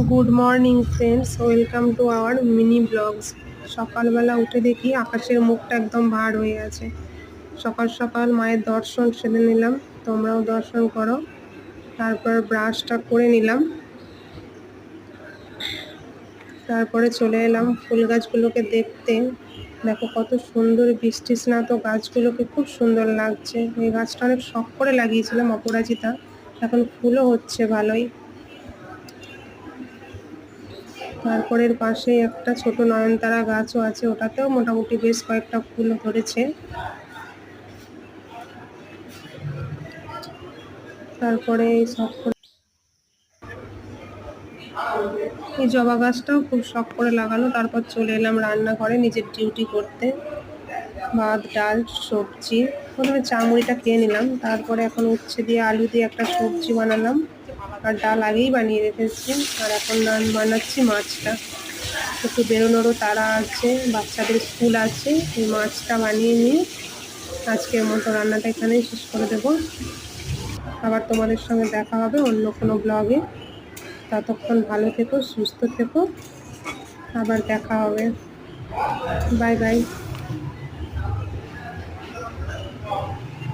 Good morning friends, welcome to our mini blogs. সকালবেলা উঠে দেখি আকাশের মুখটা একদম ভার হয়ে আছে। সকাল সকাল মায়ের দর্শন সেরে নিলাম, তোমরাও দর্শন করো। তারপর ব্রাশটা করে নিলাম, তারপরে চলে এলাম ফুল গাছগুলোকে দেখতে। দেখো কত সুন্দর বৃষ্টি স্নাত গাছগুলোকে, খুব সুন্দর লাগছে। এই গাছটা অনেক শখ করে লাগিয়েছিলাম, অপরাজিতা, এখন ফুলও হচ্ছে ভালোই। তারপরের পাশে একটা ছোট নয়নতারা গাছও আছে, ওটাতেও মোটামুটি বেশ কয়েকটা ফুল ধরেছে। তারপরে এই জবা গাছটাও খুব শখ করে লাগানো। তারপর চলে এলাম রান্নাঘরে নিজের ডিউটি করতে। ভাত, ডাল, সবজি। প্রথমে চামড়িটা খেয়ে নিলাম, তারপরে এখন উচ্ছে দিয়ে আলু দিয়ে একটা সবজি বানালাম, আর ডাল আগেই বানিয়ে রেখেছি। আর এখন বানাচ্ছি মাছটা। একটু বেরোনোরও তাড়া আছে, বাচ্চাদের স্কুল আছে। এই মাছটা বানিয়ে নিয়ে আজকের মতো রান্নাটা এখানেই শেষ করে দেবো। আবার তোমাদের সঙ্গে দেখা হবে অন্য কোনো ব্লগে। ততক্ষণ ভালো থেকো, সুস্থ থেকো, আবার দেখা হবে। Bye bye.